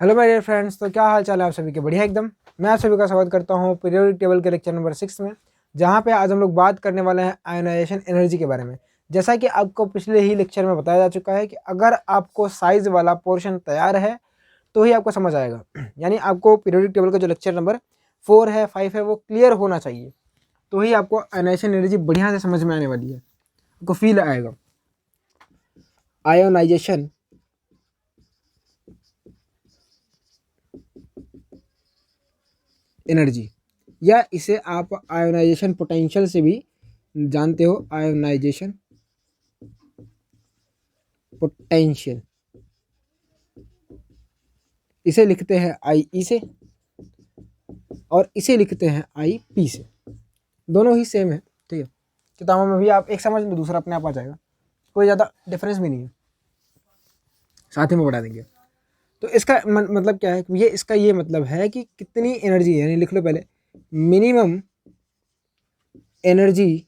Hello my dear friends. तो क्या हाल चाल है आप सभी के? बढ़िया एकदम। मैं आप सभी का स्वागत करता हूँ पीरियोडिक टेबल के लेक्चर नंबर 6 में, जहाँ पे आज हम लोग बात करने वाले हैं आयोनाइजेशन एनर्जी के बारे में। जैसा कि आपको पिछले ही लेक्चर में बताया जा चुका है कि अगर आपको साइज वाला पोर्शन तैयार है तो ही आपको समझ आएगा। यानी आपको पीरियोडिक टेबल का जो लेक्चर नंबर 4 है 5 है वो क्लियर होना चाहिए, तो ही आपको आयोनाइजेशन एनर्जी बढ़िया से समझ में आने वाली है, आपको फील आएगा। आयोनाइजेशन एनर्जी, या इसे आप आयोनाइजेशन पोटेंशियल से भी जानते हो। आयोनाइजेशन पोटेंशियल, इसे लिखते हैं आई ई से और इसे लिखते हैं आई पी से। दोनों ही सेम है, ठीक है। किताबों में भी आप एक समझ लो, दूसरा अपने आप आ जाएगा, कोई ज़्यादा डिफरेंस भी नहीं है, साथ ही में बढ़ा देंगे। तो इसका मतलब क्या है? ये इसका ये मतलब है कि कितनी एनर्जी है, यानी लिख लो पहले, minimum energy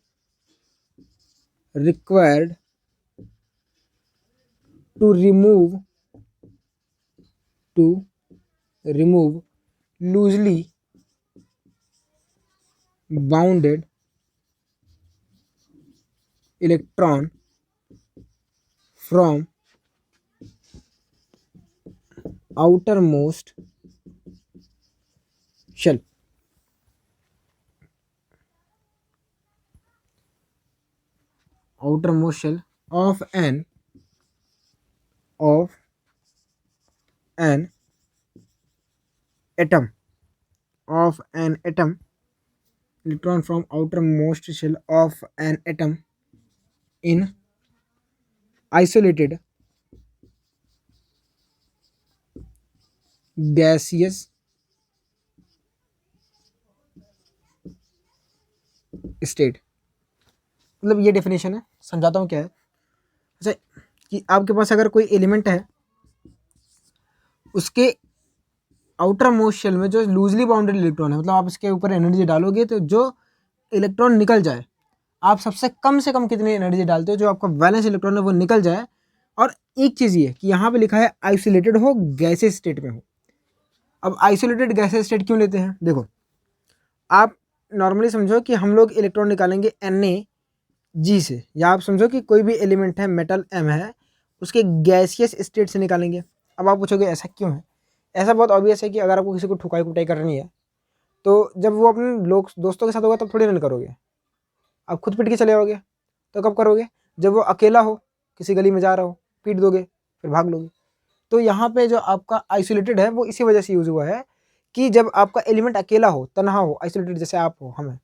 required to remove loosely bounded electron from outermost shell। outermost shell of an atom electron from outermost shell of an atom in isolated gaseous state। मतलब ये डेफिनेशन है, समझाता हूँ क्या है। जैसे कि आपके पास अगर कोई एलिमेंट है, उसके आउटर मोस्ट शेल में जो लूजली बाउंडेड इलेक्ट्रॉन है, मतलब आप इसके ऊपर एनर्जी डालोगे तो जो इलेक्ट्रॉन निकल जाए, आप सबसे कम से कम कितनी एनर्जी डालते हो जो आपका वैलेंस इलेक्ट्रॉन है वो निकल जाए। और एक चीज़ ये कि यहाँ पे लिखा है आइसोलेटेड हो, गैसेस स्टेट में हो। अब आइसोलेटेड गैसेस स्टेट क्यों लेते हैं? देखो, आप नॉर्मली समझो कि हम लोग इलेक्ट्रॉन निकालेंगे Na से, या आप समझो कि कोई भी एलिमेंट है, मेटल M है, उसके गैसियस स्टेट से निकालेंगे। अब आप पूछोगे ऐसा क्यों है? ऐसा बहुत ऑब्वियस है कि अगर आपको किसी को ठुकाई कुटाई करनी है तो जब वो अपने लोग दोस्तों के साथ होगा तब थोड़ी रन करोगे, आप खुद पिट के चले आओगे। तो कब करोगे? जब वो अकेला हो, किसी गली में जा रहा हो, पीट दोगे, फिर भाग लोगे। तो यहाँ पे जो आपका आइसोलेटेड है वो इसी वजह से यूज़ हुआ है कि जब आपका एलिमेंट अकेला हो, तनहा हो, आइसोलेटेड, जैसे आप हो, हम हैं,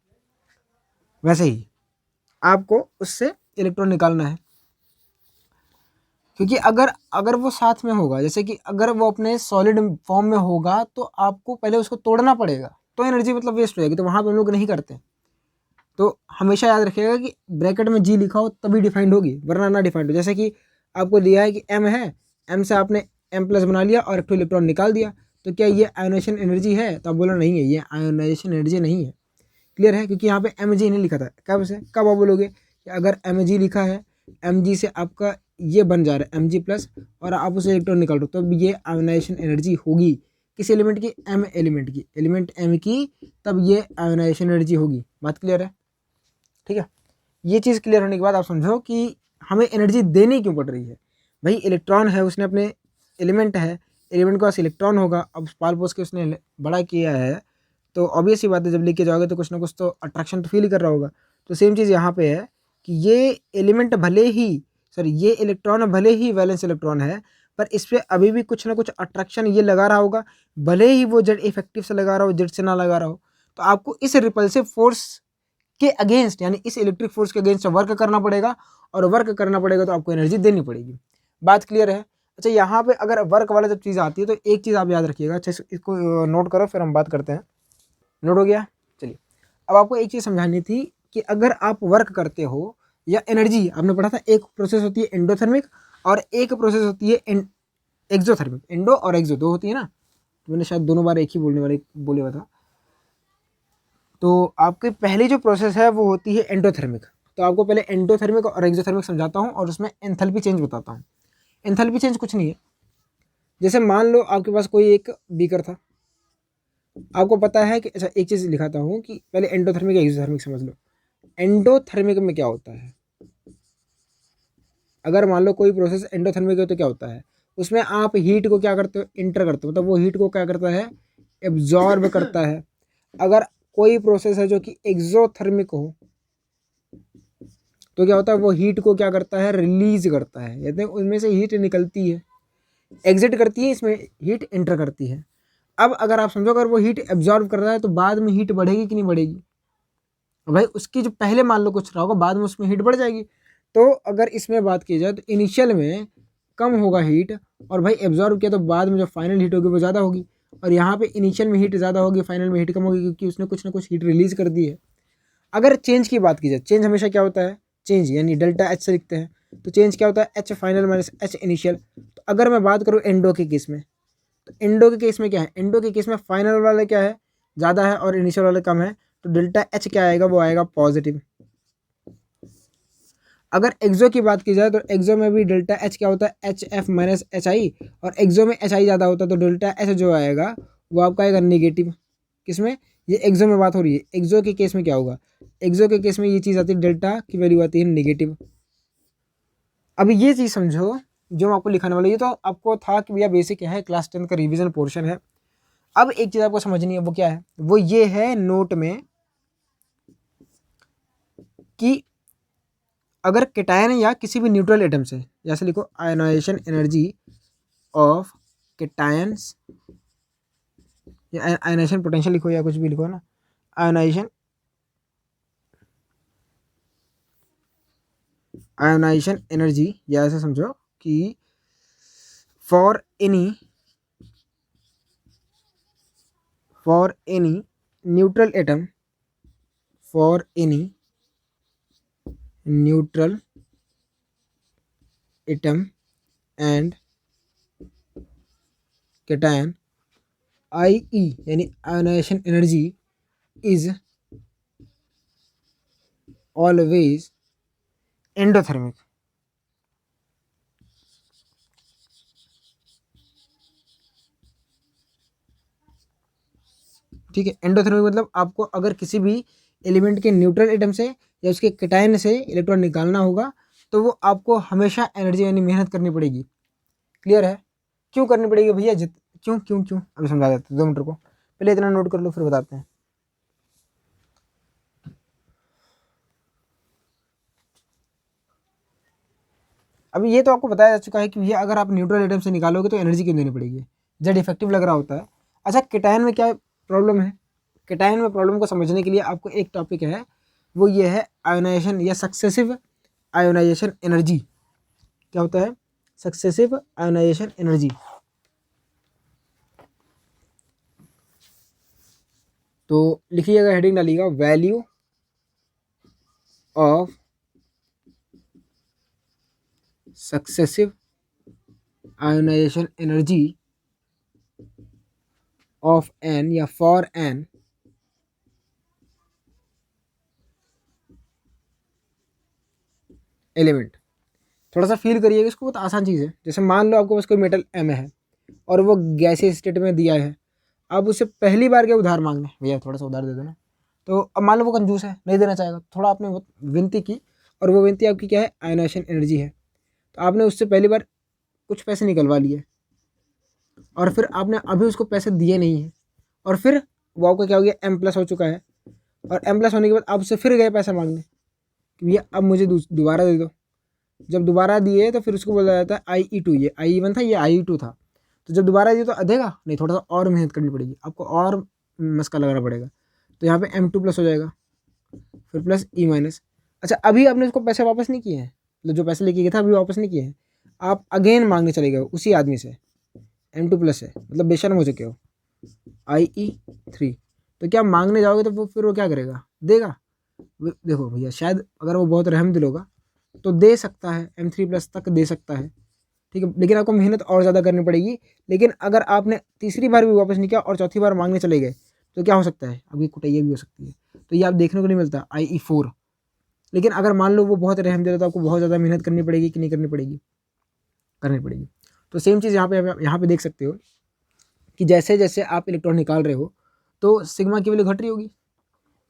वैसे ही आपको उससे इलेक्ट्रॉन निकालना है। क्योंकि अगर अगर वो साथ में होगा, जैसे कि अगर वो अपने सॉलिड फॉर्म में होगा तो आपको पहले उसको तोड़ना पड़ेगा, तो एनर्जी मतलब वेस्ट हो जाएगी। तो वहाँ पे हम लोग नहीं करते। तो हमेशा याद रखिएगा कि ब्रैकेट में जी लिखा हो तभी डिफाइंड होगी, वरना ना डिफाइंड हो। जैसे कि आपको दिया है कि एम है, एम से आपने एम प्लस बना लिया और एक तो इलेक्ट्रॉन निकाल दिया, तो क्या ये आयोनाइजेशन एनर्जी है? तो आप बोलो नहीं है, ये आयोनाइजेशन एनर्जी नहीं है। क्लियर है? क्योंकि यहाँ पे एम जी नहीं लिखा था। कब आप बोलोगे कि अगर एम जी लिखा है, एम जी से आपका ये बन जा रहा है एम जी प्लस, और आप उसे इलेक्ट्रॉन निकाल दो, तो ये आयोनाइजेशन एनर्जी होगी। किस एलिमेंट की? एम एलिमेंट की, एलिमेंट एम की, तब ये आयोनाइजेशन एनर्जी होगी। बात क्लियर है? ठीक है। ये चीज़ क्लियर होने के बाद आप समझो कि हमें एनर्जी देनी क्यों पड़ रही है। भाई इलेक्ट्रॉन है, उसने अपने एलिमेंट है, एलिमेंट के पास इलेक्ट्रॉन होगा, अब पाल पोस के उसने बड़ा किया है, तो ऑब्वियस ही बात है जब लेके जाओगे तो कुछ ना कुछ तो अट्रैक्शन तो फील कर रहा होगा। तो सेम चीज़ यहाँ पे है कि ये एलिमेंट भले ही, सॉरी, ये इलेक्ट्रॉन भले ही वैलेंस इलेक्ट्रॉन है, पर इस पर अभी भी कुछ ना कुछ अट्रैक्शन ये लगा रहा होगा, भले ही वो जेड इफेक्टिव से लगा रहा हो, जेड से ना लगा रहा हो। तो आपको इस रिपल्सिव फोर्स के अगेंस्ट, यानी इस इलेक्ट्रिक फोर्स के अगेंस्ट वर्क करना पड़ेगा, और वर्क करना पड़ेगा तो आपको एनर्जी देनी पड़ेगी। बात क्लियर है? अच्छा, यहाँ पे अगर वर्क वाला जब चीज़ आती है तो एक चीज़ आप याद रखिएगा। अच्छा, इसको नोट करो, फिर हम बात करते हैं। नोट हो गया? चलिए, अब आपको एक चीज़ समझानी थी कि अगर आप वर्क करते हो या एनर्जी, आपने पढ़ा था एक प्रोसेस होती है एंडोथर्मिक और एक प्रोसेस होती है एक्सोथर्मिक। एंडो और एक्सो दो होती है ना, तो मैंने शायद दोनों बार एक ही बोले हुआ था। तो आपकी पहली जो प्रोसेस है वो होती है एंडोथर्मिक। तो आपको पहले एंडोथर्मिक और एक्सोथर्मिक समझाता हूँ और उसमें एंथैल्पी चेंज बताता हूँ। एंथैल्पी चेंज कुछ नहीं है, जैसे मान लो आपके पास कोई एक बीकर था, आपको पता है कि अच्छा एक चीज़ लिखाता हूँ कि पहले एंडोथर्मिक एक्सोथर्मिक समझ लो। एंडोथर्मिक में क्या होता है, अगर मान लो कोई प्रोसेस एंडोथर्मिक है तो क्या होता है, उसमें आप हीट को क्या करते हो, इंटर करते हो, मतलब वो हीट को क्या करता है, एब्जॉर्ब करता है। अगर कोई प्रोसेस है जो कि एक्सोथर्मिक हो तो क्या होता है, वो हीट को क्या करता है, रिलीज करता है, यानी उनमें से हीट निकलती है, एग्जिट करती है, इसमें हीट इंटर करती है। अब अगर आप समझो अगर वो हीट एब्जॉर्ब कर रहा है तो बाद में हीट बढ़ेगी कि नहीं बढ़ेगी, भाई उसकी जो पहले मान लो कुछ रहा होगा, बाद में उसमें हीट बढ़ जाएगी। तो अगर इसमें बात की जाए तो इनिशियल में कम होगा हीट, और भाई एब्जॉर्ब किया तो बाद में जो फाइनल हीट होगी वो ज़्यादा होगी। और यहाँ पे इनिशियल में हीट ज़्यादा होगी, फाइनल में हीट कम होगी, क्योंकि उसने कुछ ना कुछ हीट रिलीज कर दी है। अगर चेंज की बात की जाए, चेंज हमेशा क्या होता है, चेंज यानी डेल्टा एच से लिखते हैं, तो चेंज क्या होता है, H final minus H initial. तो अगर मैं बात करूँ एंडो के केस में, तो एंडो के केस में क्या है, एंडो के केस में फाइनल वाला क्या है, ज़्यादा है और इनिशियल वाला कम है, तो डेल्टा एच क्या आएगा, वो आएगा पॉजिटिव। अगर एक्सो की बात की जाए तो एक्सो में भी डेल्टा एच क्या होता है, H F minus H I, और एक्सो में एच आई ज़्यादा होता है तो डेल्टा एच जो आएगा वो आपका आएगा निगेटिव। किसमें, ये एक्सो में बात हो रही है। एक्सो के केस में क्या होगा, एक्सो के केस में ये चीज़ आती है, डेल्टा की वैल्यू आती है निगेटिव। अब ये चीज़ समझो जो मैं आपको लिखाने वाला, ये तो आपको था कि भैया बेसिक है, क्लास 10 का रिवीजन पोर्शन है। अब एक चीज़ आपको समझनी है, वो क्या है, वो ये है नोट में कि अगर केटायन या किसी भी न्यूट्रल एटम से, जैसे लिखो आयनाइजेशन एनर्जी ऑफ केटायंस, या आयनाइजेशन पोटेंशियल लिखो या कुछ भी लिखो ना, आयनाइजेशन एनर्जी, या ऐसा समझो कि for any neutral atom, for any neutral atom and cation, IE यानी ionization energy is always endothermic. ठीक है, एंडोथर्मिक मतलब आपको अगर किसी भी एलिमेंट के न्यूट्रल एटम से या उसके केटायन से इलेक्ट्रॉन निकालना होगा तो वो आपको हमेशा एनर्जी यानी मेहनत करनी पड़ेगी। क्लियर है, क्यों करनी पड़ेगी भैया, क्यों क्यों क्यों अभी समझा देते हैं, 2 मिनट को पहले इतना नोट कर लो फिर बताते हैं। अभी ये तो आपको बताया जा चुका है कि भैया अगर आप न्यूट्रल एटम से निकालोगे तो एनर्जी क्यों देनी पड़ेगी, जेड इफेक्टिव लग रहा होता है। अच्छा केटायन में क्या प्रॉब्लम है, केटायन में प्रॉब्लम को समझने के लिए आपको एक टॉपिक है, वो ये है आयोनाइजेशन या सक्सेसिव आयोनाइजेशन एनर्जी। क्या होता है, सक्सेसिव आयोनाइजेशन एनर्जी। तो लिखिएगा, हेडिंग डालिएगा, value of successive ionization energy of an या फॉर एन एलिमेंट। थोड़ा सा फील करिएगा इसको, बहुत आसान चीज़ है। जैसे मान लो आपको बस कोई मेटल M है और वो गैसीय स्टेट में दिया है, अब उससे पहली बार के उधार मांगने, भैया थोड़ा सा उधार दे दो ना, तो अब मान लो वो कंजूस है, नहीं देना चाहेगा, थोड़ा आपने विनती की और वो विनती आपकी क्या है, आयनाइजेशन एनर्जी है, तो आपने उससे पहली बार कुछ पैसे निकलवा लिए और फिर आपने अभी उसको पैसे दिए नहीं है, और फिर वो आपका क्या हो गया, M+ हो चुका है, और M+ होने के बाद आप उससे फिर गए पैसा मांगने कि भैया अब मुझे दोबारा दे दो। जब दोबारा दिए तो फिर उसको बोला जाता है IE2, ये IE1 था, ये IE2 था। तो जब दोबारा दिए तो देगा नहीं, थोड़ा सा और मेहनत करनी पड़ेगी आपको, और मस्का लगाना पड़ेगा, तो यहाँ पे M2+ हो जाएगा, फिर प्लस E-। अच्छा अभी आपने उसको पैसे वापस नहीं किए हैं, मतलब जो पैसे लेके गया था अभी वापस नहीं किए हैं, आप अगेन मांगने चले गए उसी आदमी से, M2+ है, मतलब बेशर्म हो चुके हो, IE3। तो क्या मांगने जाओगे तो वो फिर वो क्या करेगा, देगा। देखो भैया शायद अगर वो बहुत रहम दिल होगा तो दे सकता है, M3+ तक दे सकता है, ठीक है, लेकिन आपको मेहनत और ज़्यादा करनी पड़ेगी। लेकिन अगर आपने तीसरी बार भी वापस नहीं किया और चौथी बार मांगने चले गए तो क्या हो सकता है, अभी कुटैया भी हो सकती है। तो ये आप देखने को नहीं मिलता IE4। लेकिन अगर मान लो वो बहुत रहम दिल है तो आपको बहुत ज़्यादा मेहनत करनी पड़ेगी कि नहीं करनी पड़ेगी, करनी पड़ेगी। तो सेम चीज़ यहाँ पे देख सकते हो कि जैसे जैसे आप इलेक्ट्रॉन निकाल रहे हो तो सिग्मा की वैल्यू घट रही होगी,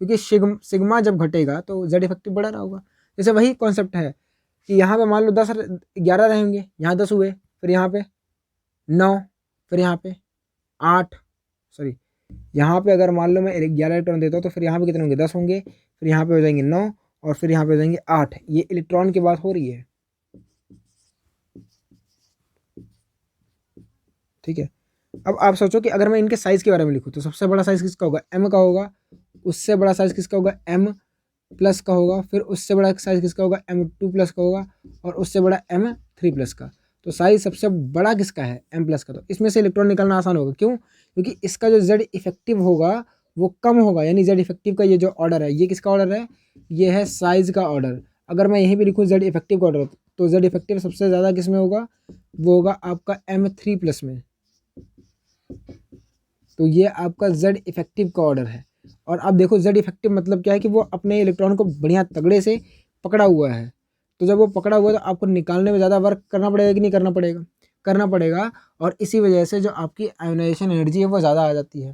क्योंकि सिग्मा जब घटेगा तो जेड इफेक्टिव बढ़ा रहा होगा। जैसे वही कॉन्सेप्ट है कि यहाँ पे मान लो 11 रहेंगे, यहाँ 10 हुए, फिर यहाँ पे 9, फिर यहाँ पे 8, सॉरी यहाँ पे अगर मान लो मैं 11 इलेक्ट्रॉन देता हूँ तो फिर यहाँ पे कितने होंगे, 10 होंगे, फिर यहाँ पे हो जाएंगे 9 और फिर यहाँ पे हो जाएंगे 8। ये इलेक्ट्रॉन की बात हो रही है, ठीक है। अब आप सोचो कि अगर मैं इनके साइज़ के बारे में लिखूँ तो सबसे बड़ा साइज़ किसका होगा, m का होगा, उससे बड़ा साइज़ किसका होगा, m प्लस का होगा, फिर उससे बड़ा साइज़ किसका होगा, m2 प्लस का होगा, और उससे बड़ा m3 प्लस का। तो साइज़ सबसे बड़ा किसका है, m प्लस का। तो इसमें से इलेक्ट्रॉन निकालना आसान होगा, क्यों, क्योंकि इसका जो जेड इफेक्टिव होगा वो कम होगा, यानी जेड इफेक्टिव का ये जो ऑर्डर है, ये किसका ऑर्डर है, ये है साइज़ का ऑर्डर। अगर मैं यहीं पर लिखूँ जेड इफेक्टिव का ऑर्डर, तो जेड इफेक्टिव सबसे ज़्यादा किस में होगा, वो होगा आपका m3 प्लस में। तो ये आपका जेड इफेक्टिव का ऑर्डर है। और आप देखो जेड इफेक्टिव मतलब क्या है कि वो अपने इलेक्ट्रॉन को बढ़िया तगड़े से पकड़ा हुआ है। तो जब वो पकड़ा हुआ है तो आपको निकालने में ज़्यादा वर्क करना पड़ेगा कि नहीं करना पड़ेगा, करना पड़ेगा। और इसी वजह से जो आपकी आयोनाइजेशन एनर्जी है वो ज़्यादा आ जाती है।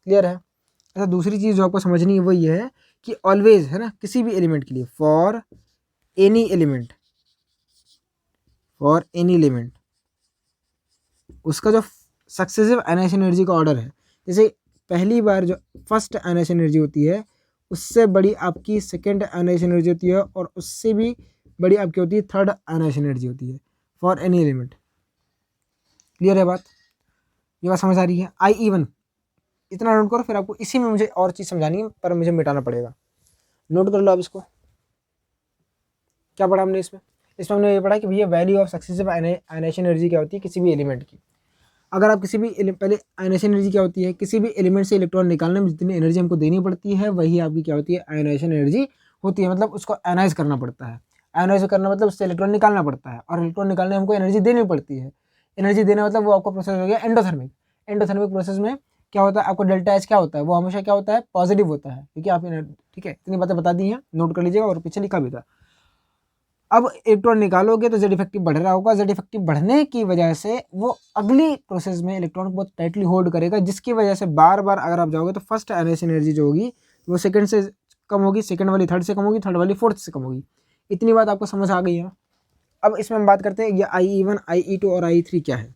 क्लियर है। अच्छा, दूसरी चीज़ जो आपको समझनी है वो ये है कि ऑलवेज, है ना, किसी भी एलिमेंट के लिए, फॉर एनी एलिमेंट, उसका जो सक्सेसिव आयोनाइजेशन एनर्जी का ऑर्डर है, जैसे पहली बार जो फर्स्ट आयोनाइजेशन एनर्जी होती है उससे बड़ी आपकी सेकेंड आयोनाइजेशन एनर्जी होती है, और उससे भी बड़ी आपकी होती है थर्ड आयोनाइजेशन एनर्जी होती है फॉर एनी एलिमेंट। क्लियर है बात, ये बात समझ आ रही है। IE1 इतना नोट करो, फिर आपको इसी में मुझे और चीज़ समझानी है पर मुझे मिटाना पड़ेगा। नोट कर लो आप इसको। क्या पढ़ा हमने इसमें हमने ये पढ़ा कि भैया value of successive ionization energy क्या होती है किसी भी एलिमेंट की। अगर आप किसी भी पहले आयोनाइजेशन एनर्जी क्या होती है, किसी भी एलिमेंट से इलेक्ट्रॉन निकालने में जितनी एनर्जी हमको देनी पड़ती है वही आपकी क्या होती है, आयोनाइजेशन एनर्जी होती है। मतलब उसको आयोनाइज करना पड़ता है। आयोनाइज करना मतलब उससे इलेक्ट्रॉन निकालना पड़ता है, और इलेक्ट्रॉन निकालने में हमको एनर्जी देनी पड़ती है। एनर्जी देना मतलब वो आपका प्रोसेस हो गया एंडोथर्मिक। एंडोथर्मिक प्रोसेस में क्या होता है, आपको डेल्टा एच क्या होता है, वो हमेशा क्या होता है, पॉजिटिव होता है, क्योंकि आप, ठीक है, इतनी बातें बता दी हैं, नोट कर लीजिएगा, और पीछे लिखा भी था। अब इलेक्ट्रॉन निकालोगे तो जेड इफेक्टिव बढ़ रहा होगा। जेड इफेक्टिव बढ़ने की वजह से वो अगली प्रोसेस में इलेक्ट्रॉन को बहुत टाइटली होल्ड करेगा, जिसकी वजह से बार बार अगर आप जाओगे तो फर्स्ट आयोनाइजेशन एनर्जी जो होगी वो सेकंड से कम होगी, सेकंड वाली थर्ड से कम होगी, थर्ड वाली फोर्थ से कम होगी। इतनी बात आपको समझ आ गई है। अब इसमें हम बात करते हैं ये IE1, IE2 और IE3 क्या है।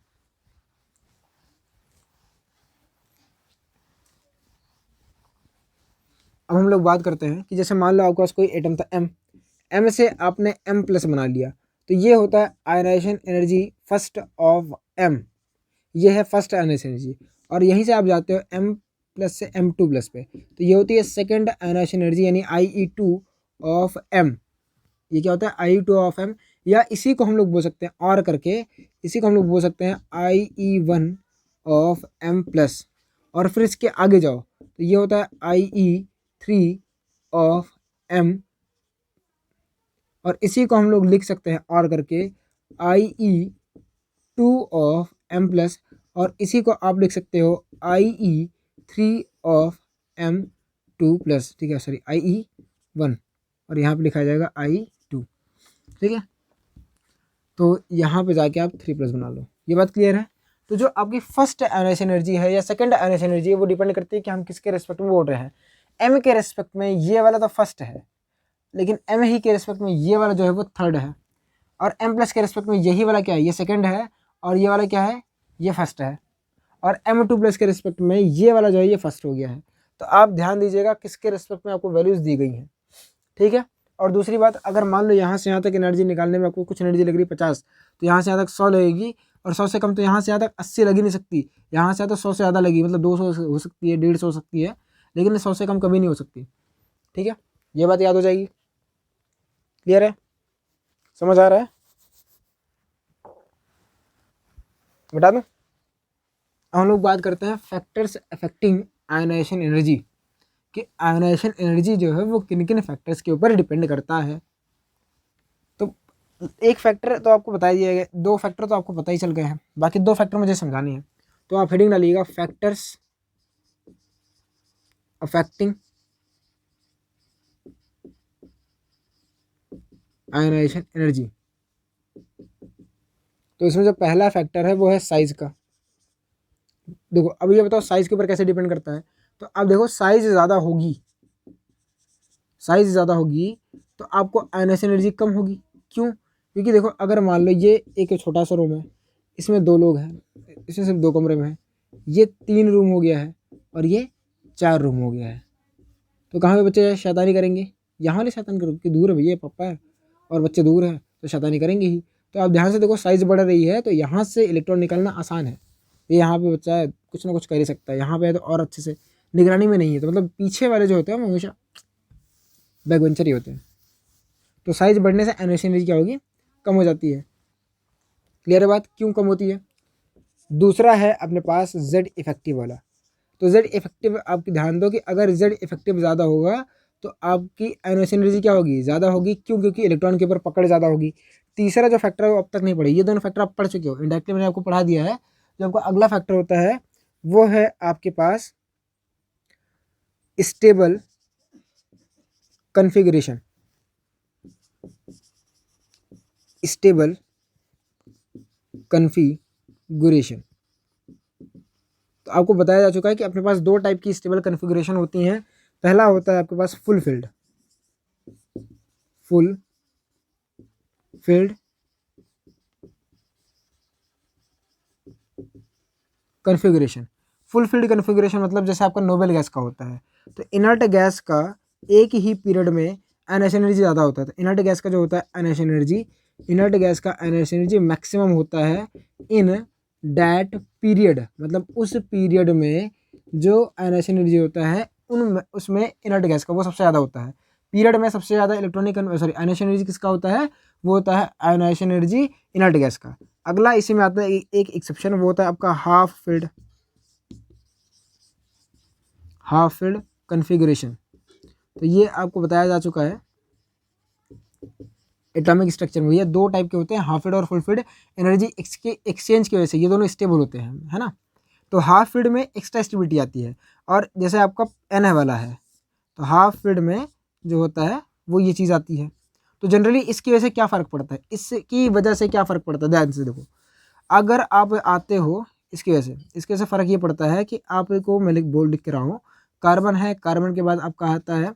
अब हम लोग बात करते हैं कि जैसे मान लो आपके पास कोई एटम था M से आपने M प्लस बना लिया, तो ये होता है ionization energy first of M। ये है फर्स्ट आयनाइजेशन एनर्जी, और यहीं से आप जाते हो M प्लस से M2 प्लस पे, तो ये होती है सेकेंड आयनाइजेशन एनर्जी, यानी IE2 ऑफ M। ये क्या होता है, IE2 ऑफ M, या इसी को हम लोग बोल सकते हैं और करके, इसी को हम लोग बोल सकते हैं IE1 ऑफ M प्लस। और फिर इसके आगे जाओ तो ये होता है IE3 ऑफ M, और इसी को हम लोग लिख सकते हैं और करके IE2 ऑफ M प्लस, और इसी को आप लिख सकते हो IE3 ऑफ M2 प्लस, ठीक है, सॉरी IE1, और यहाँ पे लिखा जाएगा IE2, ठीक है। तो यहाँ पे जाके आप 3 प्लस बना लो। ये बात क्लियर है। तो जो आपकी फर्स्ट आयनाइजेशन एनर्जी है या सेकंड आयनाइजेशन एनर्जी है वो डिपेंड करती है कि हम किसके रेस्पेक्ट में बोल रहे हैं। एम के रेस्पेक्ट में ये वाला तो फर्स्ट है, लेकिन एम ही के रेस्पेक्ट में ये वाला जो है वो थर्ड है, और एम प्लस के रेस्पेक्ट में यही वाला क्या है, ये सेकंड है, और ये वाला क्या है, ये फर्स्ट है, और M2 प्लस के रिस्पेक्ट में ये वाला जो है ये फर्स्ट हो गया है। तो आप ध्यान दीजिएगा किसके रिस्पेक्ट में आपको वैल्यूज़ दी गई हैं, ठीक है। और दूसरी बात, अगर मान लो यहाँ से यहाँ तक एनर्जी निकालने में आपको कुछ एनर्जी लग रही है 50, तो यहाँ से यहाँ तक 100 लगेगी, और 100 से कम तो यहाँ से यहाँ तक 80 लग ही नहीं सकती। यहाँ से यहाँ तक 100 से ज़्यादा लगी, मतलब 200 हो सकती है, 150 हो सकती है, लेकिन 100 से कम कभी नहीं हो सकती, ठीक है। ये बात याद हो जाएगी। क्लियर है, समझ आ रहा है, बता दूँ। हम लोग बात करते हैं फैक्टर्स अफेक्टिंग आयोनाइजेशन एनर्जी, कि आयोनाइजेशन एनर्जी जो है वो किन किन फैक्टर्स के ऊपर डिपेंड करता है। तो एक फैक्टर तो आपको बता दिया गया, 2 फैक्टर तो आपको पता ही चल गए हैं, बाकी 2 फैक्टर मुझे समझानी है। तो आप हेडिंग डालिएगा फैक्टर्स अफेक्टिंग आयोनाइजेशन एनर्जी। तो इसमें जो पहला फैक्टर है वो है साइज़ का। देखो अब ये बताओ साइज़ के ऊपर कैसे डिपेंड करता है। तो अब देखो साइज़ ज़्यादा होगी, साइज़ ज़्यादा होगी तो आपको आयनाइजेशन एनर्जी कम होगी। क्यों? क्योंकि देखो अगर मान लो ये एक छोटा सा रूम है, इसमें 2 लोग हैं, इसमें सिर्फ 2 कमरे में है, ये 3 रूम हो गया है और ये 4 रूम हो गया है। तो कहाँ पे बच्चे शैतानी करेंगे? यहाँ वाले शैतानी करो कि दूर है भैया पापा है और बच्चे दूर हैं तो शैतानी करेंगे ही। तो आप ध्यान से देखो साइज़ बढ़ रही है तो यहाँ से इलेक्ट्रॉन निकालना आसान है। ये यहाँ पे बच्चा है कुछ ना कुछ कर ही सकता है, यहाँ पे है तो और अच्छे से निगरानी में नहीं है। तो मतलब पीछे वाले जो होते हैं वो हमेशा बैक बेंचर ही होते हैं। तो साइज़ बढ़ने से आयनाइजेशन एनर्जी क्या होगी? कम हो जाती है। क्लियर है बात क्यों कम होती है? दूसरा है अपने पास जेड इफेक्टिव वाला। तो जेड इफेक्टिव आप ध्यान दो कि अगर जेड इफेक्टिव ज़्यादा होगा तो आपकी आयनाइजेशन एनर्जी क्या होगी? ज़्यादा होगी। क्यों? क्योंकि इलेक्ट्रॉन के ऊपर पकड़ ज़्यादा होगी। तीसरा जो फैक्टर है वो अब तक नहीं पढ़े, ये दोनों फैक्टर आप पढ़ चुके हो, इंडायरेक्टली मैंने आपको पढ़ा दिया है। जो आपका अगला फैक्टर होता है वो है आपके पास स्टेबल कन्फिगरेशन। स्टेबल कन्फिगरेशन तो आपको बताया जा चुका है कि अपने पास 2 टाइप की स्टेबल कन्फिगरेशन होती हैं। पहला होता है आपके पास full field configuration. Full field configuration मतलब जैसे आपका नोबेल गैस का होता है। तो इनर्ट गैस का एक ही पीरियड में आयनाइजेशन एनर्जी ज़्यादा होता है। तो इनर्ट गैस का जो होता है आयनाइजेशन एनर्जी, इनर्ट गैस का आयनाइजेशन एनर्जी मैक्सिमम होता है इन डैट पीरियड, मतलब उस पीरियड में जो आयनाइजेशन एनर्जी होता है उसमें इनर्ट गैस का वो सबसे ज़्यादा होता है। पीरियड में सबसे ज़्यादा आयनाइजेशन एनर्जी किसका होता है? वो होता है आयनाइजेशन एनर्जी इनर्ट गैस का। अगला इसी में आता है एक एक्सेप्शन, वो होता है आपका हाफ फील्ड कन्फिगरेशन। तो ये आपको बताया जा चुका है एटॉमिक स्ट्रक्चर में। ये 2 टाइप के होते हैं, हाफ फील्ड और फुल फील्ड। एनर्जी एक्सचेंज की वजह से ये दोनों स्टेबल होते हैं, है ना। तो हाफ फील्ड में एक्स्ट्रा स्टेबिलिटी आती है, और जैसे आपका एन वाला है तो हाफ फील्ड में जो होता है वो ये चीज़ आती है। तो जनरली इसकी वजह से क्या फ़र्क पड़ता है? इसकी वजह से क्या फ़र्क पड़ता है? ध्यान से देखो, अगर आप आते हो इसकी वजह से फ़र्क ये पड़ता है कि आपको मैं लिख के रहा हूँ, कार्बन है, कार्बन के बाद आपका आता है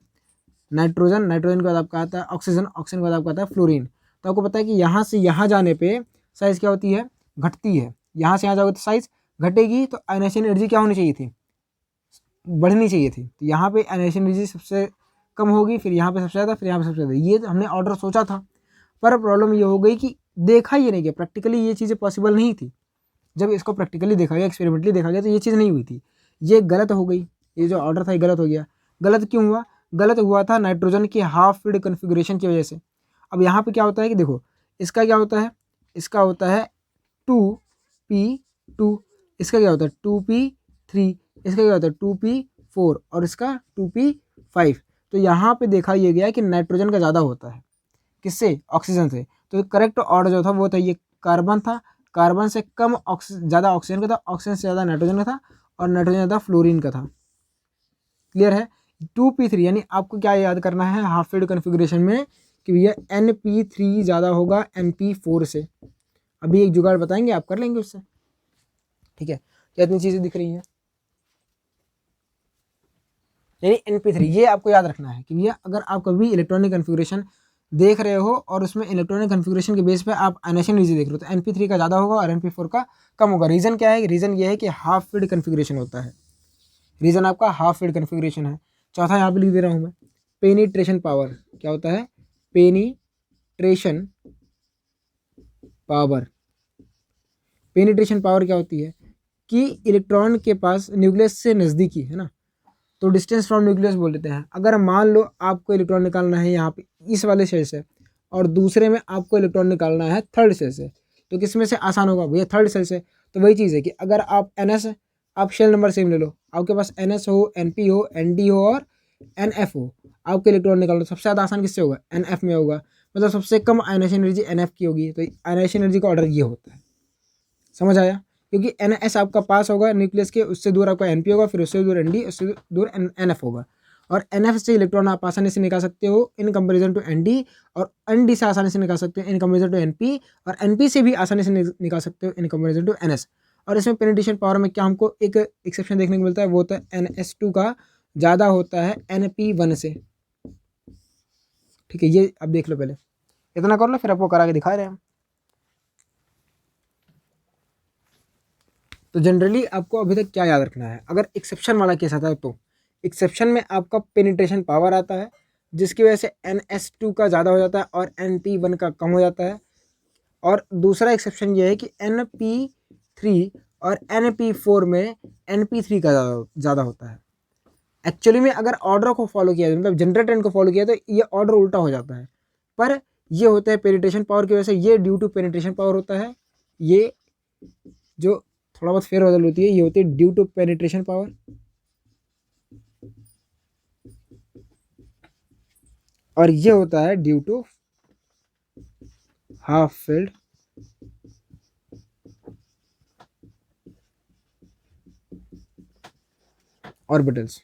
नाइट्रोजन, नाइट्रोजन के बाद आपका आता है ऑक्सीजन, ऑक्सीजन के बाद आपका आता है फ्लोरीन। तो आपको पता है कि यहाँ से यहाँ जाने पे साइज़ क्या होती है? घटती है। यहाँ से यहाँ जाओगे तो साइज़ घटेगी, तो आयनाइजेशन एनर्जी क्या होनी चाहिए थी? बढ़नी चाहिए थी। तो यहाँ पे आयनाइजेशन एनर्जी सबसे कम होगी, फिर यहाँ पे सबसे ज़्यादा, फिर यहाँ पे सबसे ज़्यादा। ये हमने ऑर्डर सोचा था, पर प्रॉब्लम ये हो गई कि देखा ये नहीं गया, प्रैक्टिकली ये चीज़ें पॉसिबल नहीं थी। जब इसको प्रैक्टिकली देखा गया, एक्सपेरिमेंटली देखा गया, तो ये चीज़ नहीं हुई थी। ये गलत हो गई, ये जो ऑर्डर था ये गलत हो गया। गलत क्यों हुआ? गलत हुआ था नाइट्रोजन की हाफ फील्ड कन्फिगरेशन की वजह से। अब यहाँ पे क्या होता है कि देखो, इसका क्या होता है? इसका होता है 2p2, इसका क्या होता है 2p3, इसका क्या होता है 2p4 और इसका 2p5। तो यहाँ पे देखा ये गया कि नाइट्रोजन का ज़्यादा होता है, किससे? ऑक्सीजन से। तो करेक्ट ऑर्डर जो था वो था ये कार्बन था, कार्बन से कम ज़्यादा ऑक्सीजन का था, ऑक्सीजन से ज़्यादा नाइट्रोजन का था, और नाइट्रोजन ज़्यादा फ्लोरीन का था। क्लियर है? 2p3 यानी आपको क्या याद करना है हाफ फील्ड कन्फिगरेशन में कि भैया np3 ज़्यादा होगा np4 से। अभी एक जुगाड़ बताएंगे, आप कर लेंगे उससे, ठीक है। क्या इतनी चीज़ें दिख रही हैं? यानी np3 ये आपको याद रखना है कि भैया अगर आप कभी इलेक्ट्रॉनिक कन्फिगरेशन देख रहे हो और उसमें इलेक्ट्रॉनिक कन्फिगरेशन के बेस पे आप आयनाइजेशन एनर्जी देख रहे हो तो np3 का ज़्यादा होगा और np4 का कम होगा। रीज़न क्या है? रीज़न ये है कि हाफ फील्ड कन्फिगरेशन होता है। रीज़न आपका हाफ फील्ड कन्फिगरेशन है। चौथा यहाँ पे लिख दे रहा हूँ मैं, पेनिट्रेशन पावर। क्या होता है? Penetration power. पेनिट्रेशन पावर क्या होती है कि इलेक्ट्रॉन के पास न्यूक्लियस से नज़दीकी है ना, तो डिस्टेंस फ्रॉम न्यूक्लियस बोल देते हैं। अगर मान लो आपको इलेक्ट्रॉन निकालना है यहाँ पे इस वाले शेल से, और दूसरे में आपको इलेक्ट्रॉन निकालना है थर्ड शेल से, तो किस में से आसान होगा भैया? थर्ड शेल से। तो वही चीज़ है कि अगर आप NS, आप शेल नंबर सेम ले लो, आपके पास NS हो, NP हो, ND हो और NF हो, आपको इलेक्ट्रॉन निकालना सबसे ज़्यादा आसान किससे होगा? NF में होगा। मतलब सबसे कम आयनाइजेशन एनर्जी NF की होगी। तो आयनाइजेशन एनर्जी का ऑर्डर ये होता है। समझ आया? क्योंकि NS आपका पास होगा न्यूक्लियस के, उससे दूर आपका NP होगा, फिर उससे दूर ND, उससे दूर NF होगा। और NF से इलेक्ट्रॉन आप आसानी से निकाल सकते हो इन कंपेरिजन टू ND, और ND से आसानी से निकाल सकते हो इन कंपेरिजन टू NP, और NP से भी आसानी से निकाल सकते हो इन कंपेरिजन टू NS। और इसमें पेनिट्रेशन पावर में क्या हमको एक एक्सेप्शन देखने को मिलता है, वो होता है NS2 का ज़्यादा होता है NP1 से। ठीक है, ये अब देख लो, पहले इतना कर लो फिर आपको करा के दिखा रहे हैं हम। तो जनरली आपको अभी तक क्या याद रखना है, अगर एक्सेप्शन वाला केस आता है तो एक्सेप्शन में आपका पेनिट्रेशन पावर आता है जिसकी वजह से NS2 का ज़्यादा हो जाता है और NP1 का कम हो जाता है। और दूसरा एक्सेप्शन ये है कि NP3 और NP4 में NP3 का ज़्यादा होता है। एक्चुअली में अगर ऑर्डर को फॉलो किया मतलब जनरल ट्रेंड को फॉलो किया तो ये ऑर्डर उल्टा हो जाता है, पर ये होता है पेनिट्रेशन पावर की वजह से, ये ड्यू टू पेनिट्रेशन पावर होता है। ये जो थोड़ा बहुत फेरबदल होती है ये होती है ड्यू टू पेनिट्रेशन पावर, और ये होता है due to half filled orbitals.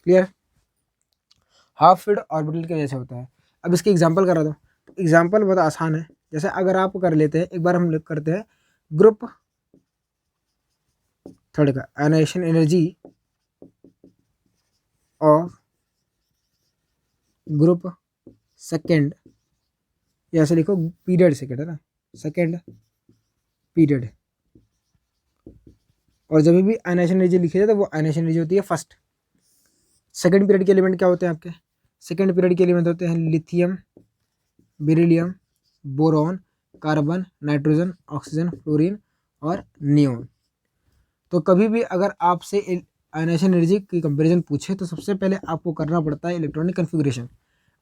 Clear? Half filled orbital की वजह से होता है। अब इसकी एग्जांपल करा दो, तो एग्जांपल बहुत आसान है। जैसे अगर आप कर लेते हैं, एक बार हम करते हैं ग्रुप थर्ड का ionization energy of group second, या ऐसे लिखो पीरियड सेकेंड है ना, सेकेंड पीरियड। और जब भी आयनाइजेशन एनर्जी लिखी जाए तो वो आयनाइजेशन एनर्जी होती है फर्स्ट। सेकेंड पीरियड के एलिमेंट क्या होते हैं आपके? सेकेंड पीरियड के एलिमेंट होते हैं lithium, beryllium, boron, carbon, nitrogen, oxygen, fluorine और नियोन। तो कभी भी अगर आपसे आयनाइजेशन एनर्जी की कंपैरिजन पूछे तो सबसे पहले आपको करना पड़ता है इलेक्ट्रॉनिक कन्फिग्रेशन।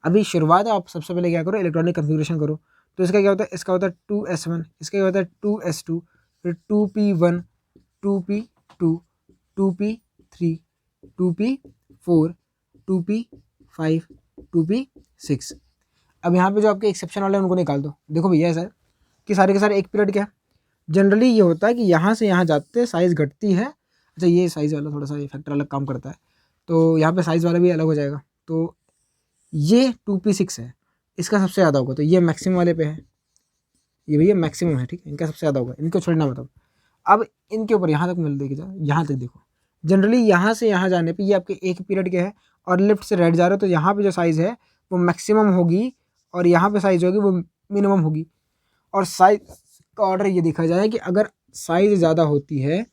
अभी शुरुआत आप सबसे पहले क्या करो, इलेक्ट्रॉनिक कन्फिग्रेशन करो। तो इसका क्या होता है, इसका होता है 2s1, इसका क्या होता है 2s2, फिर 2p1, 2p2, 2p3, 2p4, 2p5, 2p6। अब यहाँ पे जो आपके एक्सेप्शन वाले हैं उनको निकाल दो। देखो भैया सर कि सारे के सारे एक पीरियड के हैं। जनरली ये होता है कि यहाँ से यहाँ जाते साइज़ घटती है। अच्छा, ये साइज़ वाला थोड़ा सा फैक्टर अलग काम करता है, तो यहाँ पे साइज़ वाला भी अलग हो जाएगा। तो ये 2p6 है, इसका सबसे ज़्यादा होगा तो ये मैक्सिमम वाले पे है, ये भैया मैक्सिमम है, ठीक है, इनका सबसे ज़्यादा होगा, इनको छोड़ना मतलब। अब इनके ऊपर यहाँ तक मिल देगा, यहाँ तक देखो, जनरली यहाँ से यहाँ जाने पे ये आपके एक पीरियड के हैं, और लेफ्ट से राइट जा रहे हो तो यहाँ पे जो साइज़ है वो मैक्सिमम होगी, और यहाँ पे साइज़ होगी वो मिनिमम होगी। और साइज का ऑर्डर ये देखा जाए कि अगर साइज़ ज़्यादा होती है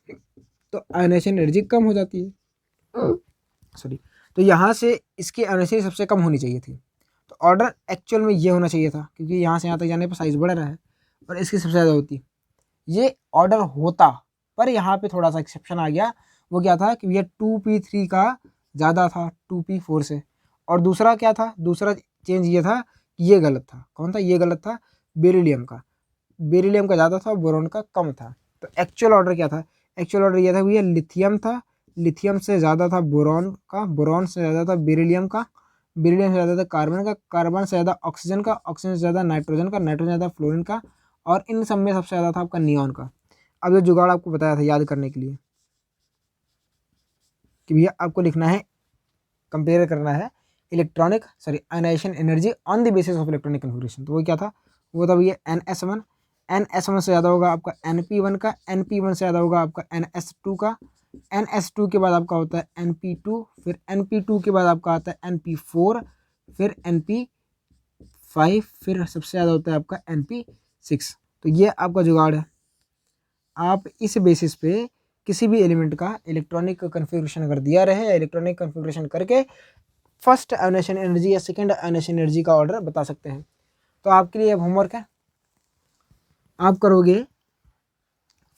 तो आयनाइजेशन एनर्जी कम हो जाती है, सॉरी। तो यहाँ से इसकी एनर्जी सबसे कम होनी चाहिए थी, तो ऑर्डर एक्चुअल में ये होना चाहिए था, क्योंकि यहाँ से यहाँ तक जाने पर साइज़ बढ़ रहा है और इसकी सबसे ज़्यादा होती, ये ऑर्डर होता। पर यहाँ पे थोड़ा सा एक्सेप्शन आ गया, वो क्या था कि ये 2p3 का ज़्यादा था 2p4 से। और दूसरा क्या था, दूसरा चेंज ये था कि ये गलत था। कौन था? ये गलत था बेरिलियम का, बेरिलियम का ज़्यादा था, बोरॉन का कम था। तो एक्चुअल ऑर्डर क्या था? एक्चुअल ऑर्डर ये था भैया लिथियम था, लिथियम से ज़्यादा था बोरॉन का, बोरॉन से ज़्यादा था बेरिलियम का, बेरिलियम से ज़्यादा था कार्बन का, कार्बन से ज़्यादा ऑक्सीजन का, ऑक्सीजन से ज़्यादा नाइट्रोजन का, नाइट्रोजन से ज़्यादा फ्लोरीन का, और इन सब में सबसे ज़्यादा था आपका नियॉन का। अब जो जुगाड़ आपको बताया था याद करने के लिए कि भैया आपको लिखना है, कंपेयर करना है electronic ionization energy on the basis of electronic configuration. तो वो क्या था? वो था भैया NS1, NS1 से ज़्यादा होगा आपका NP1 का, NP1 से ज़्यादा होगा आपका NS2 का, NS2 के बाद आपका होता है NP2, फिर NP2 के बाद आपका आता है NP4, फिर NP5, फिर सबसे ज़्यादा होता है आपका NP6। तो ये आपका जुगाड़ है। आप इस बेसिस पे किसी भी एलिमेंट का इलेक्ट्रॉनिक कन्फिग्रेशन अगर दिया रहे, या इलेक्ट्रॉनिक कन्फिग्रेशन करके फर्स्ट आयनाइजेशन एनर्जी या सेकंड आयनाइजेशन एनर्जी का ऑर्डर बता सकते हैं। तो आपके लिए अब होमवर्क है, आप करोगे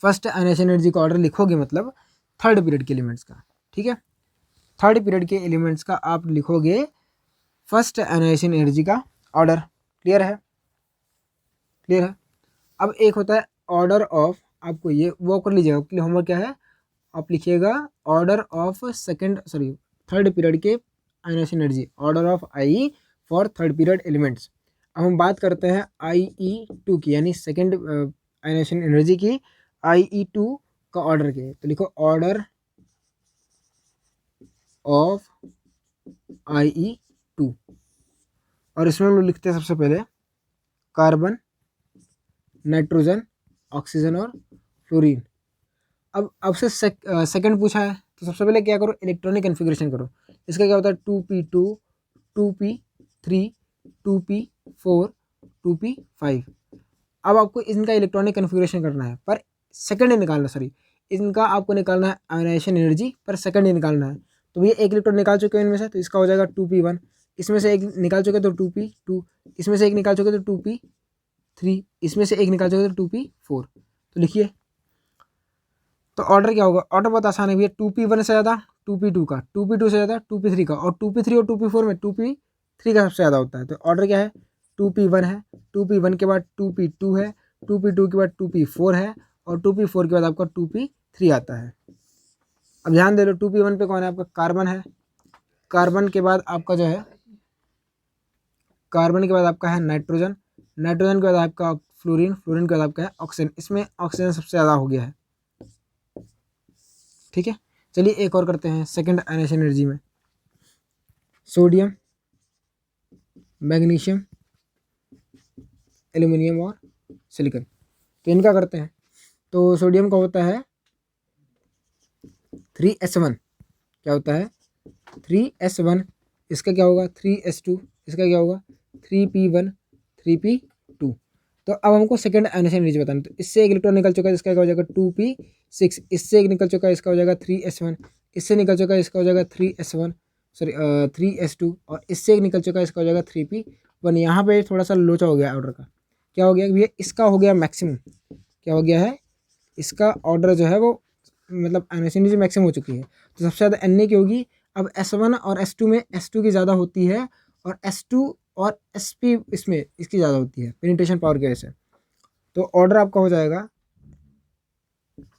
फर्स्ट आयनाइजेशन एनर्जी का ऑर्डर लिखोगे, मतलब थर्ड पीरियड के एलिमेंट्स का, ठीक है। थर्ड पीरियड के एलिमेंट्स का आप लिखोगे फर्स्ट आयनाइजेशन एनर्जी का ऑर्डर। क्लियर है? क्लियर है? अब एक होता है ऑर्डर ऑफ, आपको ये वो कर लीजिएगा, आपके लिए होमवर्क क्या है, आप लिखिएगा ऑर्डर ऑफ थर्ड पीरियड के ionization energy, order of I for third period elements. अब हम बात करते हैं IE2 की, यानी सेकेंड आयनाइजेशन एनर्जी की, IE2 का ऑर्डर के। तो लिखो ऑर्डर ऑफ Fe2। और इसमें हम लोग लिखते हैं सबसे पहले कार्बन, नाइट्रोजन, ऑक्सीजन और फ्लोरीन। अब आपसे सेकंड पूछा है तो सबसे पहले क्या करो, इलेक्ट्रॉनिक कन्फिग्रेशन करो। इसका क्या होता है 2p2, 2p3, 2p4, 2p5। अब आपको इनका इलेक्ट्रॉनिक कन्फिग्रेशन करना है पर सेकंड निकालना, सॉरी इनका आपको निकालना है आयोनाइजेशन एनर्जी पर सेकंड निकालना है। तो भैया एक इलेक्ट्रॉन निकाल चुके हैं इनमें से, तो इसका हो जाएगा 2p1, इसमें से एक निकाल चुके तो 2p2, इसमें से एक निकाल चुके तो 2p3, इसमें से एक निकाल चुके तो 2p4। तो लिखिए, तो ऑर्डर क्या होगा, ऑर्डर बहुत आसान है भैया, 2p1 से ज़्यादा 2p2 का, 2p2 से ज़्यादा 2p3 का, और 2p3 और 2p4 में 2p3 का सबसे ज़्यादा होता है। तो ऑर्डर क्या है, 2p1 है, 2p1 के बाद 2p2 है, 2p2 के बाद 2p4 है, और 2p4 के बाद आपका 2p3 आता है। अब ध्यान दे लो 2p1 पे कौन है, आपका कार्बन है, कार्बन के बाद आपका जो है, कार्बन के बाद आपका है नाइट्रोजन, नाइट्रोजन के बाद आपका फ्लोरीन, फ्लोरीन के बाद आपका है ऑक्सीजन। इसमें ऑक्सीजन सबसे ज़्यादा हो गया है। ठीक है, चलिए एक और करते हैं सेकंड आयनाइजेशन एनर्जी में, सोडियम, मैग्नीशियम, एल्यूमिनियम और सिलिकॉन। तो इनका करते हैं। तो सोडियम का होता है 3s1, क्या होता है 3s1, इसका क्या होगा 3s2, इसका क्या होगा 3p1, 3p2। तो अब हमको सेकंड आयनाइजेशन एनर्जी बताना। तो इससे एक इलेक्ट्रॉन निकल चुका है, इसका क्या हो जाएगा 2p6, इससे एक निकल चुका है, इसका हो जाएगा 3s1, इससे निकल चुका है, इसका हो जाएगा 3s1, सॉरी 3s2, और इससे एक निकल चुका है, इसका हो जाएगा 3p1। यहाँ पे थोड़ा सा लोचा हो गया ऑर्डर का, क्या हो गया भैया, इसका हो गया मैक्सिमम, क्या हो गया है, इसका ऑर्डर जो है वो मतलब आयनाइजेशन एनर्जी मैक्सिमम हो चुकी है। तो सबसे ज़्यादा Na की होगी। अब S1 और S2 में S2 की ज़्यादा होती है, और S2 और Sp इसमें इसकी ज़्यादा होती है पेनिट्रेशन पावर की वजह से। तो ऑर्डर आपका हो जाएगा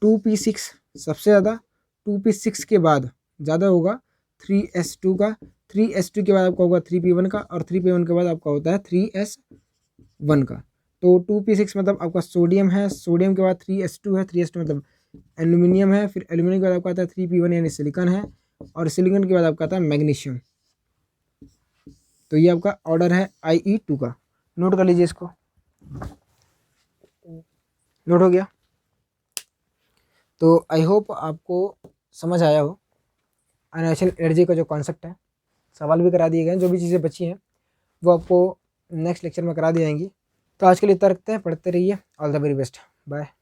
2p6 सबसे ज़्यादा, 2p6 के बाद ज़्यादा होगा 3s2 का, 3s2 के बाद आपका होगा 3p1 का, और 3p1 के बाद आपका होता है 3s1 का। तो 2p6 मतलब आपका सोडियम है, सोडियम के बाद 3s2 है, 3s2 मतलब एल्यूमिनियम है, फिर एल्यूमिनियम के बाद आपका आता है 3p1 यानी सिलिकॉन है, और सिलिकॉन के बाद आपका आता है मैग्नीशियम। तो ये आपका ऑर्डर है IE2 का, नोट कर लीजिए इसको, नोट हो गया। तो आई होप आपको समझ आया हो आयनाइजेशन एनर्जी का जो कॉन्सेप्ट है। सवाल भी करा दिए गए हैं, जो भी चीज़ें बची हैं वो आपको नेक्स्ट लेक्चर में करा दी जाएंगी। तो आज के लिए इतना रखते हैं, पढ़ते रहिए, all the very best, bye.